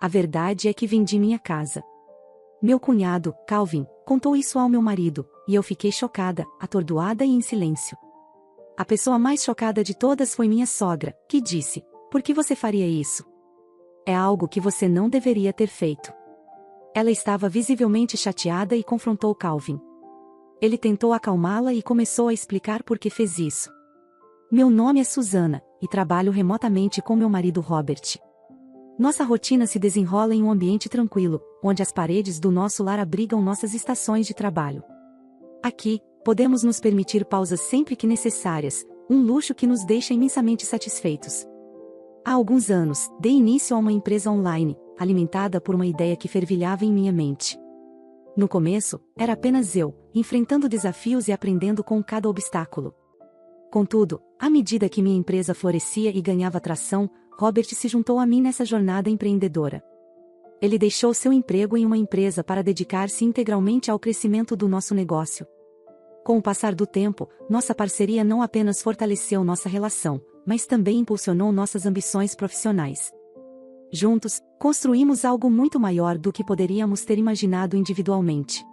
A verdade é que vendi minha casa. Meu cunhado, Calvin, contou isso ao meu marido, e eu fiquei chocada, atordoada e em silêncio. A pessoa mais chocada de todas foi minha sogra, que disse: "Por que você faria isso? É algo que você não deveria ter feito." Ela estava visivelmente chateada e confrontou Calvin. Ele tentou acalmá-la e começou a explicar por que fez isso. "Meu nome é Susana, e trabalho remotamente com meu marido Robert. Nossa rotina se desenrola em um ambiente tranquilo, onde as paredes do nosso lar abrigam nossas estações de trabalho. Aqui, podemos nos permitir pausas sempre que necessárias, um luxo que nos deixa imensamente satisfeitos. Há alguns anos, dei início a uma empresa online, alimentada por uma ideia que fervilhava em minha mente. No começo, era apenas eu, enfrentando desafios e aprendendo com cada obstáculo. Contudo, à medida que minha empresa florescia e ganhava tração, Robert se juntou a mim nessa jornada empreendedora. Ele deixou seu emprego em uma empresa para dedicar-se integralmente ao crescimento do nosso negócio. Com o passar do tempo, nossa parceria não apenas fortaleceu nossa relação, mas também impulsionou nossas ambições profissionais. Juntos, construímos algo muito maior do que poderíamos ter imaginado individualmente.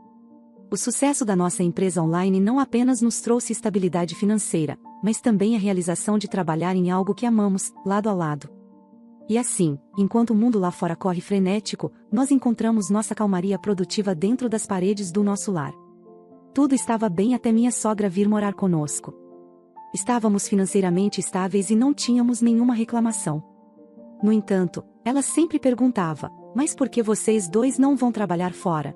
O sucesso da nossa empresa online não apenas nos trouxe estabilidade financeira, mas também a realização de trabalhar em algo que amamos, lado a lado. E assim, enquanto o mundo lá fora corre frenético, nós encontramos nossa calmaria produtiva dentro das paredes do nosso lar. Tudo estava bem até minha sogra vir morar conosco. Estávamos financeiramente estáveis e não tínhamos nenhuma reclamação. No entanto, ela sempre perguntava: "Mas por que vocês dois não vão trabalhar fora?"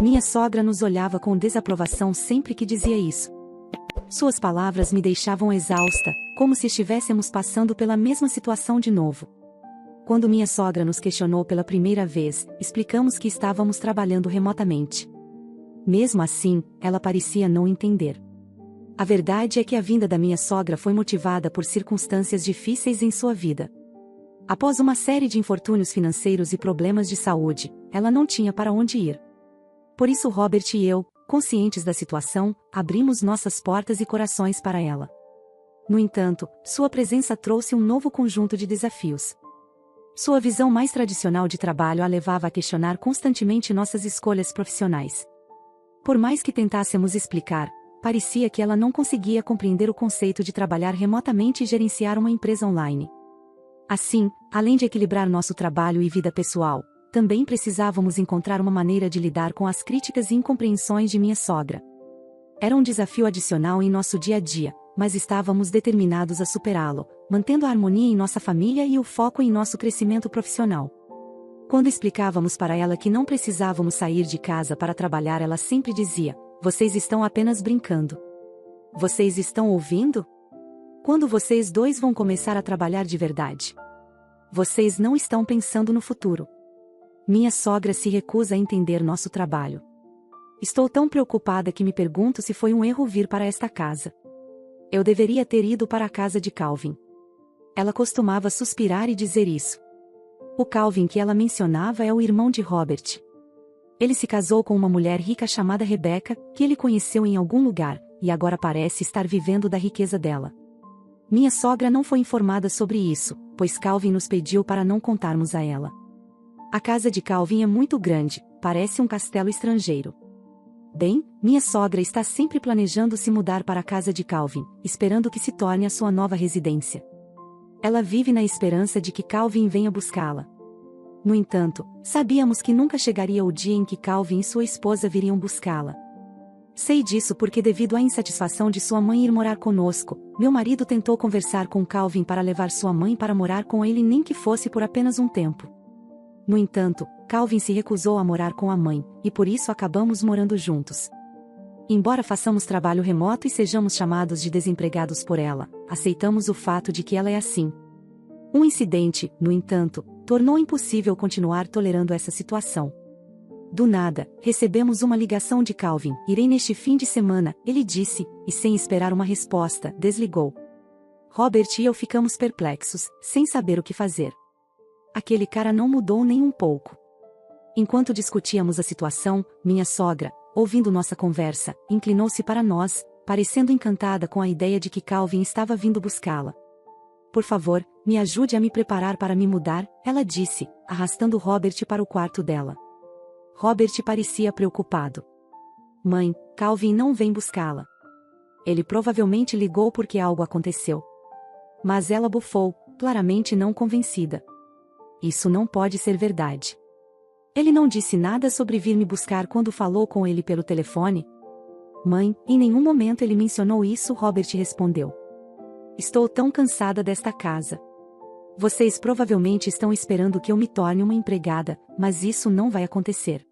Minha sogra nos olhava com desaprovação sempre que dizia isso. Suas palavras me deixavam exausta, como se estivéssemos passando pela mesma situação de novo. Quando minha sogra nos questionou pela primeira vez, explicamos que estávamos trabalhando remotamente. Mesmo assim, ela parecia não entender. A verdade é que a vinda da minha sogra foi motivada por circunstâncias difíceis em sua vida. Após uma série de infortúnios financeiros e problemas de saúde, ela não tinha para onde ir. Por isso Robert e eu, conscientes da situação, abrimos nossas portas e corações para ela. No entanto, sua presença trouxe um novo conjunto de desafios. Sua visão mais tradicional de trabalho a levava a questionar constantemente nossas escolhas profissionais. Por mais que tentássemos explicar, parecia que ela não conseguia compreender o conceito de trabalhar remotamente e gerenciar uma empresa online. Assim, além de equilibrar nosso trabalho e vida pessoal, também precisávamos encontrar uma maneira de lidar com as críticas e incompreensões de minha sogra. Era um desafio adicional em nosso dia a dia, mas estávamos determinados a superá-lo, mantendo a harmonia em nossa família e o foco em nosso crescimento profissional. Quando explicávamos para ela que não precisávamos sair de casa para trabalhar, ela sempre dizia: "Vocês estão apenas brincando. Vocês estão ouvindo? Quando vocês dois vão começar a trabalhar de verdade? Vocês não estão pensando no futuro." Minha sogra se recusa a entender nosso trabalho. Estou tão preocupada que me pergunto se foi um erro vir para esta casa. Eu deveria ter ido para a casa de Calvin. Ela costumava suspirar e dizer isso. O Calvin que ela mencionava é o irmão de Robert. Ele se casou com uma mulher rica chamada Rebecca, que ele conheceu em algum lugar, e agora parece estar vivendo da riqueza dela. Minha sogra não foi informada sobre isso, pois Calvin nos pediu para não contarmos a ela. A casa de Calvin é muito grande, parece um castelo estrangeiro. Bem, minha sogra está sempre planejando se mudar para a casa de Calvin, esperando que se torne a sua nova residência. Ela vive na esperança de que Calvin venha buscá-la. No entanto, sabíamos que nunca chegaria o dia em que Calvin e sua esposa viriam buscá-la. Sei disso porque, devido à insatisfação de sua mãe ir morar conosco, meu marido tentou conversar com Calvin para levar sua mãe para morar com ele, nem que fosse por apenas um tempo. No entanto, Calvin se recusou a morar com a mãe, e por isso acabamos morando juntos. Embora façamos trabalho remoto e sejamos chamados de desempregados por ela, aceitamos o fato de que ela é assim. Um incidente, no entanto, tornou impossível continuar tolerando essa situação. Do nada, recebemos uma ligação de Calvin: "Irei neste fim de semana", ele disse, e sem esperar uma resposta, desligou. Robert e eu ficamos perplexos, sem saber o que fazer. Aquele cara não mudou nem um pouco. Enquanto discutíamos a situação, minha sogra, ouvindo nossa conversa, inclinou-se para nós, parecendo encantada com a ideia de que Calvin estava vindo buscá-la. por favor, me ajude a me preparar para me mudar, ela disse, arrastando Robert para o quarto dela. Robert parecia preocupado. Mãe, Calvin não vem buscá-la. Ele provavelmente ligou porque algo aconteceu. Mas ela bufou, claramente não convencida. Isso não pode ser verdade. Ele não disse nada sobre vir me buscar quando falou com ele pelo telefone? Mãe, em nenhum momento ele mencionou isso, Robert respondeu. Estou tão cansada desta casa. Vocês provavelmente estão esperando que eu me torne uma empregada, mas isso não vai acontecer.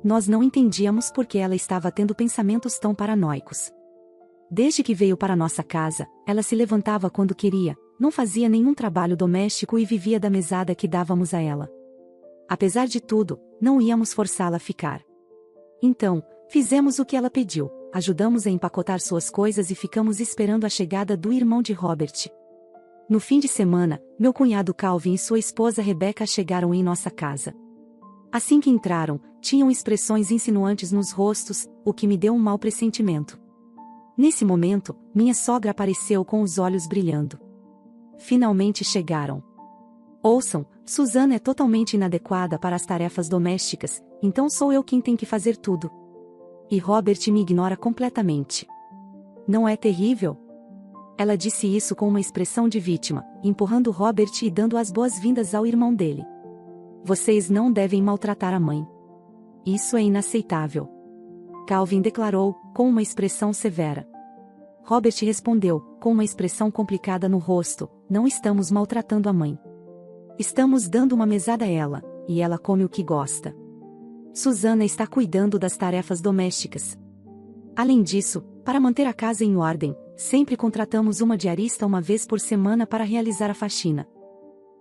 Nós não entendíamos por que ela estava tendo pensamentos tão paranoicos. Desde que veio para nossa casa, ela se levantava quando queria, não fazia nenhum trabalho doméstico e vivia da mesada que dávamos a ela. Apesar de tudo, não íamos forçá-la a ficar. Então, fizemos o que ela pediu, ajudamos a empacotar suas coisas e ficamos esperando a chegada do irmão de Robert. No fim de semana, meu cunhado Calvin e sua esposa Rebecca chegaram em nossa casa. Assim que entraram, tinham expressões insinuantes nos rostos, o que me deu um mau pressentimento. Nesse momento, minha sogra apareceu com os olhos brilhando. Finalmente chegaram. Ouçam, Susana é totalmente inadequada para as tarefas domésticas, então sou eu quem tem que fazer tudo. E Robert me ignora completamente. Não é terrível? Ela disse isso com uma expressão de vítima, empurrando Robert e dando as boas-vindas ao irmão dele. Vocês não devem maltratar a mãe. Isso é inaceitável. Calvin declarou, com uma expressão severa. Robert respondeu, com uma expressão complicada no rosto, não estamos maltratando a mãe. Estamos dando uma mesada a ela, e ela come o que gosta. Susana está cuidando das tarefas domésticas. Além disso, para manter a casa em ordem, sempre contratamos uma diarista uma vez por semana para realizar a faxina.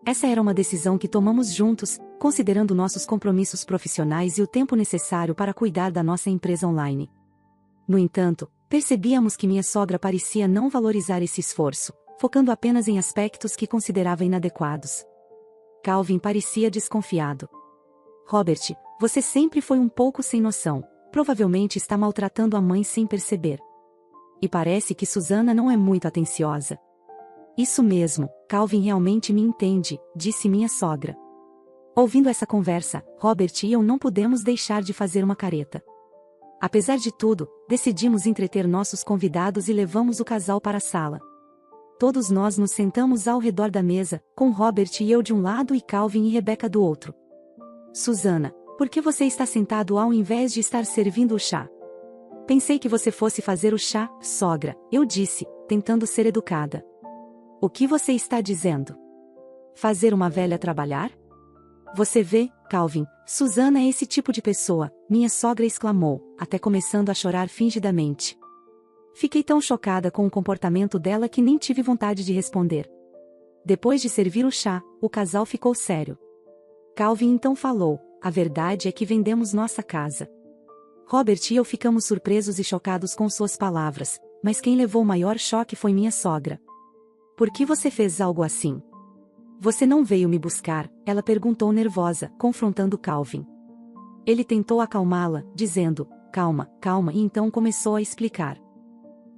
Essa era uma decisão que tomamos juntos, considerando nossos compromissos profissionais e o tempo necessário para cuidar da nossa empresa online. No entanto, percebíamos que minha sogra parecia não valorizar esse esforço, focando apenas em aspectos que considerava inadequados. Calvin parecia desconfiado. Robert, você sempre foi um pouco sem noção, provavelmente está maltratando a mãe sem perceber. E parece que Susana não é muito atenciosa. Isso mesmo, Calvin realmente me entende, disse minha sogra. Ouvindo essa conversa, Robert e eu não pudemos deixar de fazer uma careta. Apesar de tudo, decidimos entreter nossos convidados e levamos o casal para a sala. Todos nós nos sentamos ao redor da mesa, com Robert e eu de um lado e Calvin e Rebecca do outro. Susana, por que você está sentado ao invés de estar servindo o chá? Pensei que você fosse fazer o chá, sogra, eu disse, tentando ser educada. O que você está dizendo? Fazer uma velha trabalhar? Você vê, Calvin, Susana é esse tipo de pessoa, minha sogra exclamou, até começando a chorar fingidamente. Fiquei tão chocada com o comportamento dela que nem tive vontade de responder. Depois de servir o chá, o casal ficou sério. Calvin então falou, a verdade é que vendemos nossa casa. Robert e eu ficamos surpresos e chocados com suas palavras, mas quem levou o maior choque foi minha sogra. Por que você fez algo assim? Você não veio me buscar, ela perguntou nervosa, confrontando Calvin. Ele tentou acalmá-la, dizendo, calma, calma, e então começou a explicar.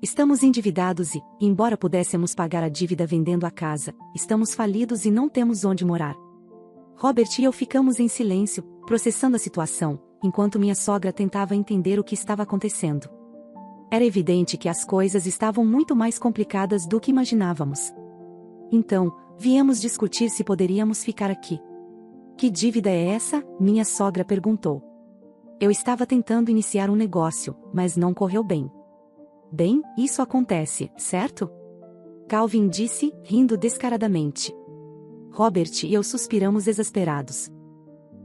Estamos endividados e, embora pudéssemos pagar a dívida vendendo a casa, estamos falidos e não temos onde morar. Robert e eu ficamos em silêncio, processando a situação, enquanto minha sogra tentava entender o que estava acontecendo. Era evidente que as coisas estavam muito mais complicadas do que imaginávamos. Então, viemos discutir se poderíamos ficar aqui. Que dívida é essa? Minha sogra perguntou. Eu estava tentando iniciar um negócio, mas não correu bem. Bem, isso acontece, certo? Calvin disse, rindo descaradamente. Robert e eu suspiramos exasperados.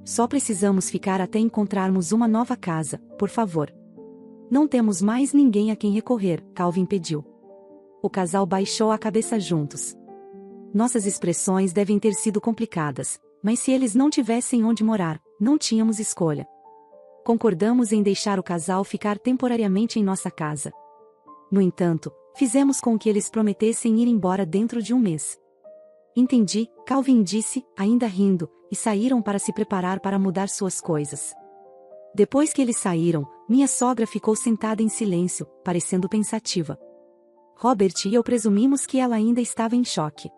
Só precisamos ficar até encontrarmos uma nova casa, por favor. Não temos mais ninguém a quem recorrer, Calvin pediu. O casal baixou a cabeça juntos. Nossas expressões devem ter sido complicadas, mas se eles não tivessem onde morar, não tínhamos escolha. Concordamos em deixar o casal ficar temporariamente em nossa casa. No entanto, fizemos com que eles prometessem ir embora dentro de um mês. Entendi, Calvin disse, ainda rindo, e saíram para se preparar para mudar suas coisas. Depois que eles saíram, minha sogra ficou sentada em silêncio, parecendo pensativa. Robert e eu presumimos que ela ainda estava em choque.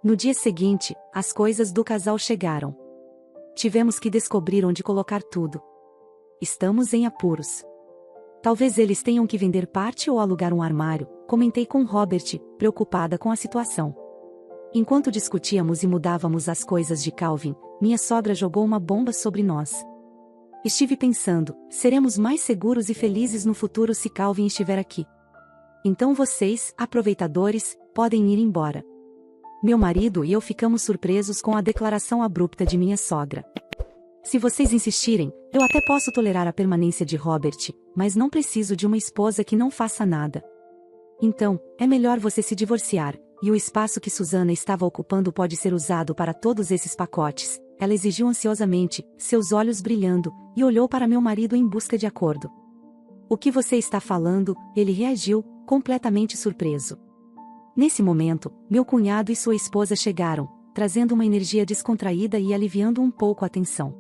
No dia seguinte, as coisas do casal chegaram. Tivemos que descobrir onde colocar tudo. Estamos em apuros. Talvez eles tenham que vender parte ou alugar um armário, comentei com Robert, preocupada com a situação. Enquanto discutíamos e mudávamos as coisas de Calvin, minha sogra jogou uma bomba sobre nós. Estive pensando, seremos mais seguros e felizes no futuro se Calvin estiver aqui. Então vocês, aproveitadores, podem ir embora. Meu marido e eu ficamos surpresos com a declaração abrupta de minha sogra. Se vocês insistirem, eu até posso tolerar a permanência de Robert, mas não preciso de uma esposa que não faça nada. Então, é melhor você se divorciar, e o espaço que Susana estava ocupando pode ser usado para todos esses pacotes. Ela exigiu ansiosamente, seus olhos brilhando, e olhou para meu marido em busca de acordo. O que você está falando? Ele reagiu, completamente surpreso. Nesse momento, meu cunhado e sua esposa chegaram, trazendo uma energia descontraída e aliviando um pouco a tensão.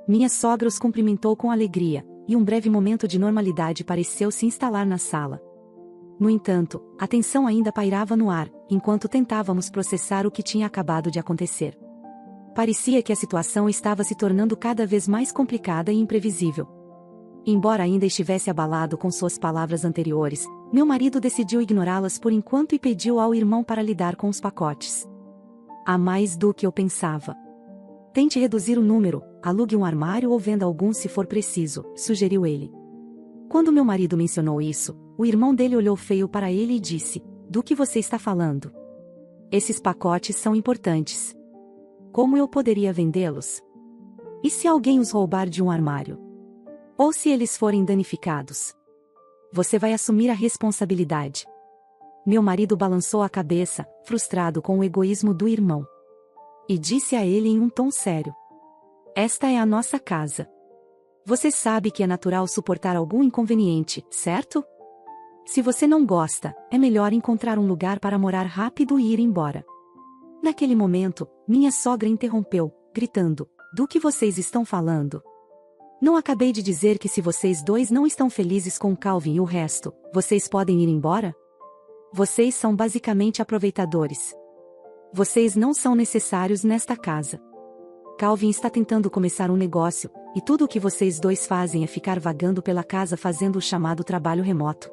Minha sogra os cumprimentou com alegria, e um breve momento de normalidade pareceu se instalar na sala. No entanto, a tensão ainda pairava no ar, enquanto tentávamos processar o que tinha acabado de acontecer. Parecia que a situação estava se tornando cada vez mais complicada e imprevisível. Embora ainda estivesse abalado com suas palavras anteriores, meu marido decidiu ignorá-las por enquanto e pediu ao irmão para lidar com os pacotes. Há mais do que eu pensava. Tente reduzir o número, alugue um armário ou venda alguns se for preciso, sugeriu ele. Quando meu marido mencionou isso, o irmão dele olhou feio para ele e disse: "Do que você está falando? Esses pacotes são importantes. Como eu poderia vendê-los? E se alguém os roubar de um armário? Ou se eles forem danificados? Você vai assumir a responsabilidade." Meu marido balançou a cabeça, frustrado com o egoísmo do irmão. E disse a ele em um tom sério: "Esta é a nossa casa. Você sabe que é natural suportar algum inconveniente, certo? Se você não gosta, é melhor encontrar um lugar para morar rápido e ir embora." Naquele momento, minha sogra interrompeu, gritando: "Do que vocês estão falando? Não acabei de dizer que se vocês dois não estão felizes com Calvin e o resto, vocês podem ir embora? Vocês são basicamente aproveitadores. Vocês não são necessários nesta casa. Calvin está tentando começar um negócio, e tudo o que vocês dois fazem é ficar vagando pela casa fazendo o chamado trabalho remoto.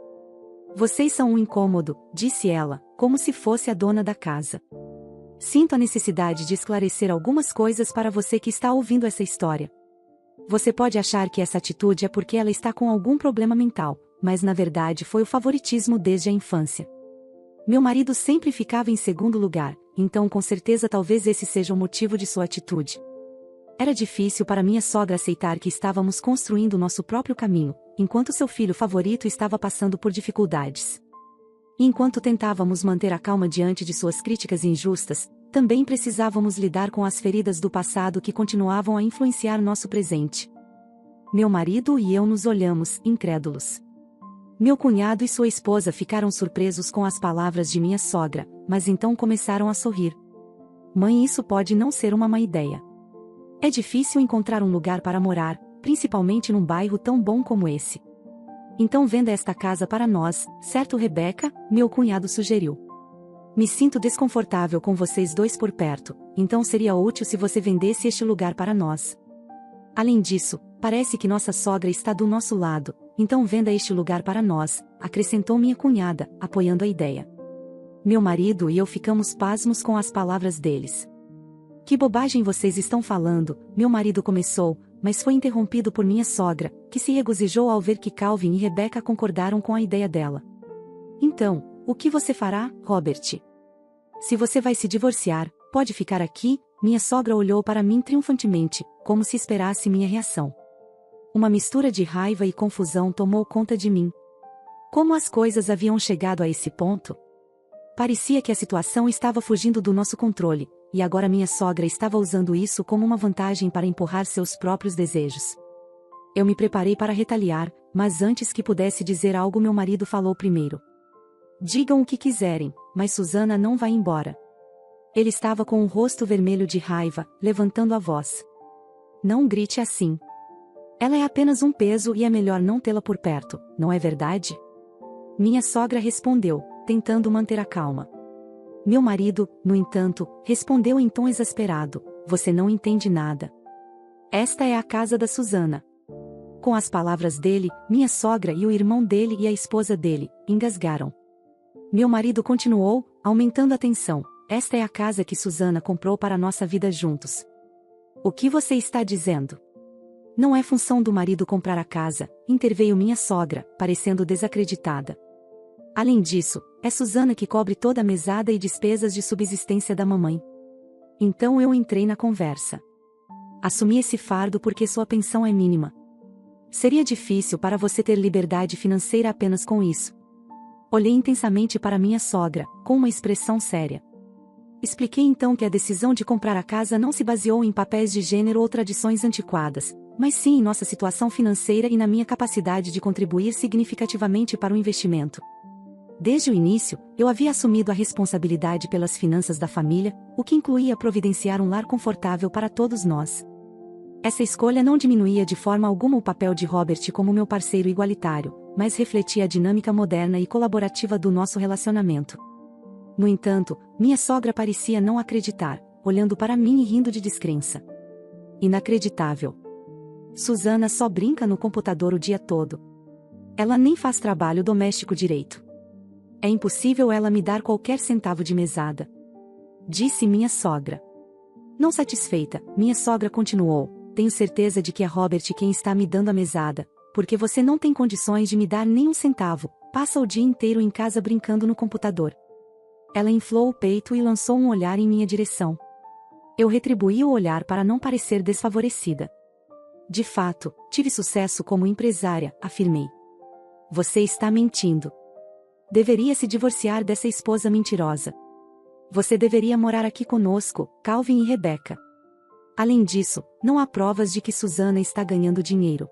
Vocês são um incômodo", disse ela, como se fosse a dona da casa. "Sinto a necessidade de esclarecer algumas coisas para você que está ouvindo essa história. Você pode achar que essa atitude é porque ela está com algum problema mental, mas na verdade foi o favoritismo desde a infância. Meu marido sempre ficava em segundo lugar, então com certeza talvez esse seja o motivo de sua atitude." Era difícil para minha sogra aceitar que estávamos construindo nosso próprio caminho, enquanto seu filho favorito estava passando por dificuldades. E enquanto tentávamos manter a calma diante de suas críticas injustas, também precisávamos lidar com as feridas do passado que continuavam a influenciar nosso presente. Meu marido e eu nos olhamos, incrédulos. Meu cunhado e sua esposa ficaram surpresos com as palavras de minha sogra, mas então começaram a sorrir. "Mãe, isso pode não ser uma má ideia. É difícil encontrar um lugar para morar, principalmente num bairro tão bom como esse. Então venda esta casa para nós, certo, Rebeca?", meu cunhado sugeriu. "Me sinto desconfortável com vocês dois por perto, então seria útil se você vendesse este lugar para nós. Além disso, parece que nossa sogra está do nosso lado, então venda este lugar para nós", acrescentou minha cunhada, apoiando a ideia. Meu marido e eu ficamos pasmos com as palavras deles. "Que bobagem vocês estão falando?", meu marido começou, mas foi interrompido por minha sogra, que se regozijou ao ver que Calvin e Rebecca concordaram com a ideia dela. "Então, o que você fará, Robert? Se você vai se divorciar, pode ficar aqui." Minha sogra olhou para mim triunfantemente, como se esperasse minha reação. Uma mistura de raiva e confusão tomou conta de mim. Como as coisas haviam chegado a esse ponto? Parecia que a situação estava fugindo do nosso controle, e agora minha sogra estava usando isso como uma vantagem para empurrar seus próprios desejos. Eu me preparei para retaliar, mas antes que pudesse dizer algo, meu marido falou primeiro. "Digam o que quiserem, mas Susana não vai embora." Ele estava com o rosto vermelho de raiva, levantando a voz. "Não grite assim. Ela é apenas um peso e é melhor não tê-la por perto, não é verdade?" Minha sogra respondeu, tentando manter a calma. Meu marido, no entanto, respondeu em tom exasperado: você não entende nada. Esta é a casa da Susana. Com as palavras dele, minha sogra e o irmão dele e a esposa dele engasgaram. Meu marido continuou, aumentando a tensão: esta é a casa que Susana comprou para nossa vida juntos. O que você está dizendo? Não é função do marido comprar a casa, interveio minha sogra, parecendo desacreditada. Além disso, é Susana que cobre toda a mesada e despesas de subsistência da mamãe. Então eu entrei na conversa. Assumi esse fardo porque sua pensão é mínima. Seria difícil para você ter liberdade financeira apenas com isso. Olhei intensamente para minha sogra, com uma expressão séria. Expliquei então que a decisão de comprar a casa não se baseou em papéis de gênero ou tradições antiquadas, mas sim em nossa situação financeira e na minha capacidade de contribuir significativamente para o investimento. Desde o início, eu havia assumido a responsabilidade pelas finanças da família, o que incluía providenciar um lar confortável para todos nós. Essa escolha não diminuía de forma alguma o papel de Robert como meu parceiro igualitário, mas refletia a dinâmica moderna e colaborativa do nosso relacionamento. No entanto, minha sogra parecia não acreditar, olhando para mim e rindo de descrença. Inacreditável. Susana só brinca no computador o dia todo. Ela nem faz trabalho doméstico direito. É impossível ela me dar qualquer centavo de mesada. Disse minha sogra. Não satisfeita, minha sogra continuou: tenho certeza de que é Robert quem está me dando a mesada, porque você não tem condições de me dar nem um centavo, passa o dia inteiro em casa brincando no computador. Ela inflou o peito e lançou um olhar em minha direção. Eu retribuí o olhar para não parecer desfavorecida. De fato, tive sucesso como empresária, afirmei. Você está mentindo. Deveria se divorciar dessa esposa mentirosa. Você deveria morar aqui conosco, Calvin e Rebecca. Além disso, não há provas de que Susana está ganhando dinheiro.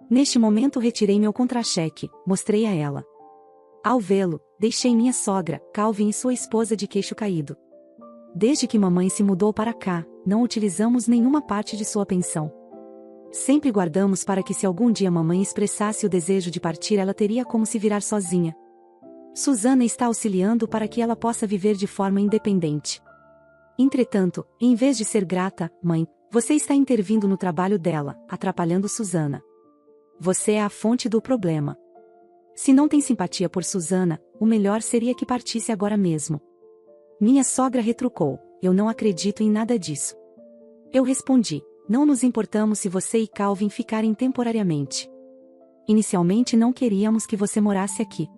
Neste momento retirei meu contra-cheque, mostrei a ela. Ao vê-lo, deixei minha sogra, Calvin e sua esposa de queixo caído. Desde que mamãe se mudou para cá, não utilizamos nenhuma parte de sua pensão. Sempre guardamos para que se algum dia mamãe expressasse o desejo de partir ela teria como se virar sozinha. Susana está auxiliando para que ela possa viver de forma independente. Entretanto, em vez de ser grata, mãe, você está intervindo no trabalho dela, atrapalhando Susana. Você é a fonte do problema. Se não tem simpatia por Susana, o melhor seria que partisse agora mesmo. Minha sogra retrucou: eu não acredito em nada disso. Eu respondi: não nos importamos se você e Calvin ficarem temporariamente. Inicialmente não queríamos que você morasse aqui.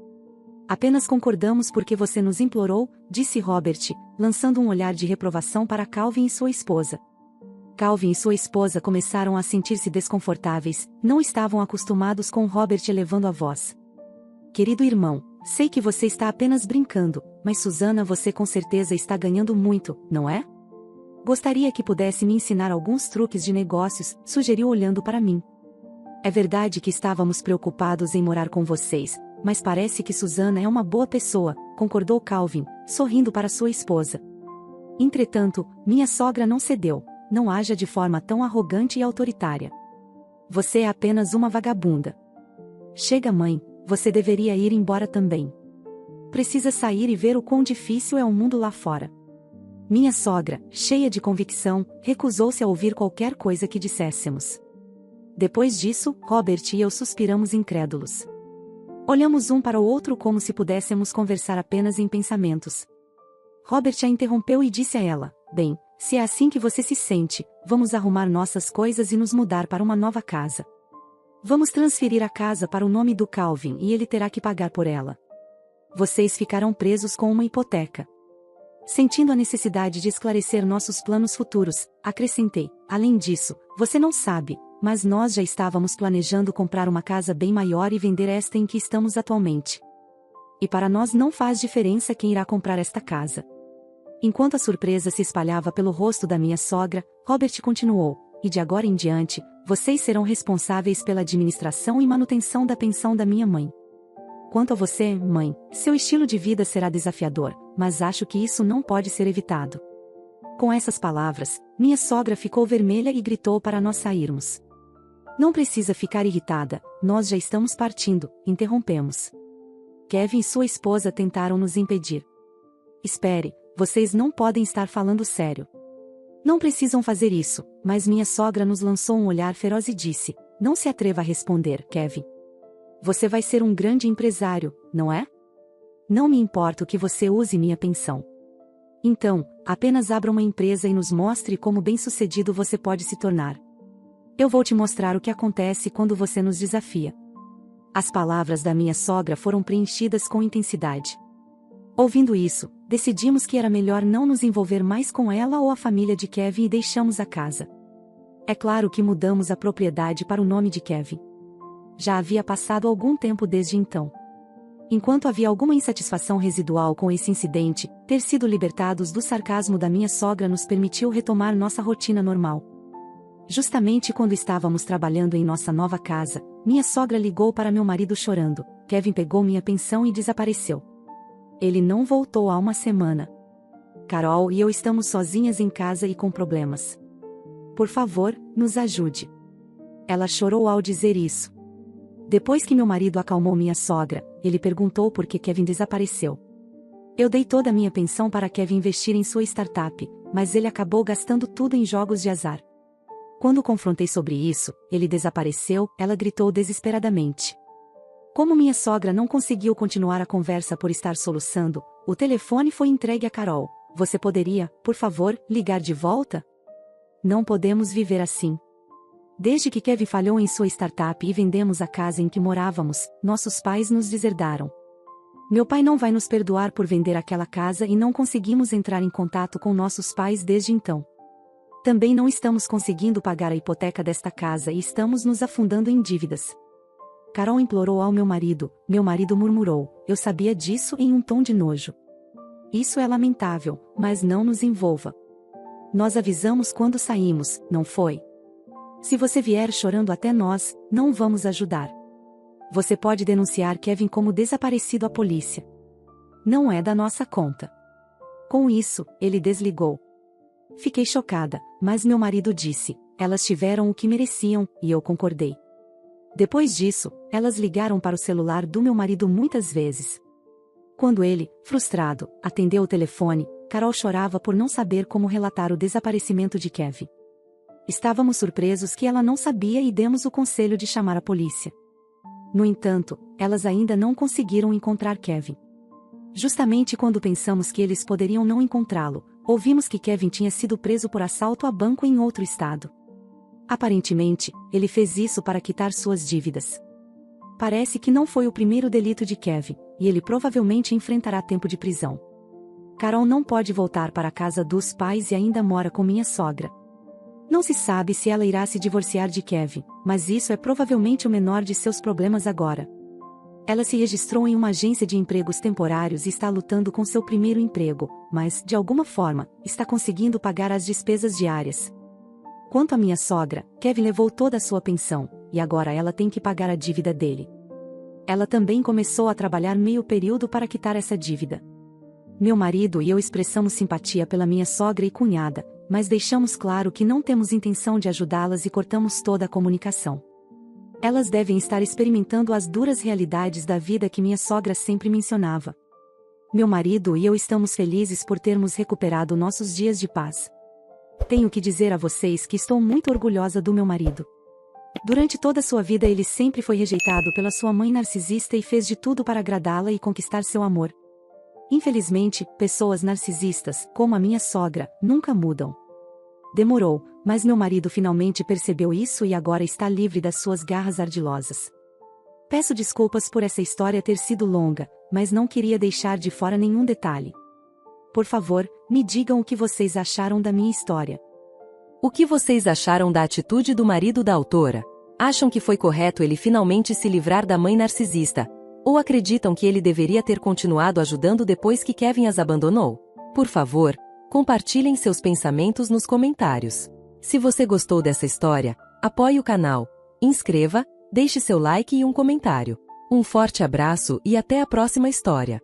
Apenas concordamos porque você nos implorou, disse Robert, lançando um olhar de reprovação para Calvin e sua esposa. Calvin e sua esposa começaram a sentir-se desconfortáveis, não estavam acostumados com Robert elevando a voz. Querido irmão, sei que você está apenas brincando, mas Susana, você com certeza está ganhando muito, não é? Gostaria que pudesse me ensinar alguns truques de negócios, sugeriu olhando para mim. É verdade que estávamos preocupados em morar com vocês, mas parece que Susana é uma boa pessoa, concordou Calvin, sorrindo para sua esposa. Entretanto, minha sogra não cedeu: não haja de forma tão arrogante e autoritária. Você é apenas uma vagabunda. Chega, mãe, você deveria ir embora também. Precisa sair e ver o quão difícil é o mundo lá fora. Minha sogra, cheia de convicção, recusou-se a ouvir qualquer coisa que disséssemos. Depois disso, Robert e eu suspiramos incrédulos. Olhamos um para o outro como se pudéssemos conversar apenas em pensamentos. Robert a interrompeu e disse a ela: bem, se é assim que você se sente, vamos arrumar nossas coisas e nos mudar para uma nova casa. Vamos transferir a casa para o nome do Calvin e ele terá que pagar por ela. Vocês ficarão presos com uma hipoteca. Sentindo a necessidade de esclarecer nossos planos futuros, acrescentei: além disso, você não sabe, mas nós já estávamos planejando comprar uma casa bem maior e vender esta em que estamos atualmente. E para nós não faz diferença quem irá comprar esta casa. Enquanto a surpresa se espalhava pelo rosto da minha sogra, Robert continuou: e de agora em diante, vocês serão responsáveis pela administração e manutenção da pensão da minha mãe. Quanto a você, mãe, seu estilo de vida será desafiador, mas acho que isso não pode ser evitado. Com essas palavras, minha sogra ficou vermelha e gritou para nós sairmos. Não precisa ficar irritada, nós já estamos partindo, interrompemos. Kevin e sua esposa tentaram nos impedir. Espere, vocês não podem estar falando sério. Não precisam fazer isso, mas minha sogra nos lançou um olhar feroz e disse: não se atreva a responder, Kevin. Você vai ser um grande empresário, não é? Não me importa que você use minha pensão. Então, apenas abra uma empresa e nos mostre como bem-sucedido você pode se tornar. Eu vou te mostrar o que acontece quando você nos desafia. As palavras da minha sogra foram preenchidas com intensidade. Ouvindo isso, decidimos que era melhor não nos envolver mais com ela ou a família de Kevin e deixamos a casa. É claro que mudamos a propriedade para o nome de Kevin. Já havia passado algum tempo desde então. Enquanto havia alguma insatisfação residual com esse incidente, ter sido libertados do sarcasmo da minha sogra nos permitiu retomar nossa rotina normal. Justamente quando estávamos trabalhando em nossa nova casa, minha sogra ligou para meu marido chorando. Kevin pegou minha pensão e desapareceu. Ele não voltou há uma semana. Carol e eu estamos sozinhas em casa e com problemas. Por favor, nos ajude. Ela chorou ao dizer isso. Depois que meu marido acalmou minha sogra, ele perguntou por que Kevin desapareceu. Eu dei toda a minha pensão para Kevin investir em sua startup, mas ele acabou gastando tudo em jogos de azar. Quando confrontei sobre isso, ele desapareceu, ela gritou desesperadamente. Como minha sogra não conseguiu continuar a conversa por estar soluçando, o telefone foi entregue a Carol. Você poderia, por favor, ligar de volta? Não podemos viver assim. Desde que Kevin falhou em sua startup e vendemos a casa em que morávamos, nossos pais nos deserdaram. Meu pai não vai nos perdoar por vender aquela casa e não conseguimos entrar em contato com nossos pais desde então. Também não estamos conseguindo pagar a hipoteca desta casa e estamos nos afundando em dívidas. Carol implorou ao meu marido murmurou, eu sabia disso em um tom de nojo. Isso é lamentável, mas não nos envolva. Nós avisamos quando saímos, não foi? Se você vier chorando até nós, não vamos ajudar. Você pode denunciar Kevin como desaparecido à polícia. Não é da nossa conta. Com isso, ele desligou. Fiquei chocada, mas meu marido disse, elas tiveram o que mereciam, e eu concordei. Depois disso, elas ligaram para o celular do meu marido muitas vezes. Quando ele, frustrado, atendeu o telefone, Carol chorava por não saber como relatar o desaparecimento de Kevin. Estávamos surpresos que ela não sabia e demos o conselho de chamar a polícia. No entanto, elas ainda não conseguiram encontrar Kevin. Justamente quando pensamos que eles poderiam não encontrá-lo, ouvimos que Kevin tinha sido preso por assalto a banco em outro estado. Aparentemente, ele fez isso para quitar suas dívidas. Parece que não foi o primeiro delito de Kevin, e ele provavelmente enfrentará tempo de prisão. Carol não pode voltar para a casa dos pais e ainda mora com minha sogra. Não se sabe se ela irá se divorciar de Kevin, mas isso é provavelmente o menor de seus problemas agora. Ela se registrou em uma agência de empregos temporários e está lutando com seu primeiro emprego, mas, de alguma forma, está conseguindo pagar as despesas diárias. Quanto à minha sogra, Kevin levou toda a sua pensão, e agora ela tem que pagar a dívida dele. Ela também começou a trabalhar meio período para quitar essa dívida. Meu marido e eu expressamos simpatia pela minha sogra e cunhada, mas deixamos claro que não temos intenção de ajudá-las e cortamos toda a comunicação. Elas devem estar experimentando as duras realidades da vida que minha sogra sempre mencionava. Meu marido e eu estamos felizes por termos recuperado nossos dias de paz. Tenho que dizer a vocês que estou muito orgulhosa do meu marido. Durante toda a sua vida ele sempre foi rejeitado pela sua mãe narcisista e fez de tudo para agradá-la e conquistar seu amor. Infelizmente, pessoas narcisistas, como a minha sogra, nunca mudam. Demorou, mas meu marido finalmente percebeu isso e agora está livre das suas garras ardilosas. Peço desculpas por essa história ter sido longa, mas não queria deixar de fora nenhum detalhe. Por favor, me digam o que vocês acharam da minha história. O que vocês acharam da atitude do marido da autora? Acham que foi correto ele finalmente se livrar da mãe narcisista? Ou acreditam que ele deveria ter continuado ajudando depois que Kevin as abandonou? Por favor, compartilhem seus pensamentos nos comentários. Se você gostou dessa história, apoie o canal, inscreva, deixe seu like e um comentário. Um forte abraço e até a próxima história.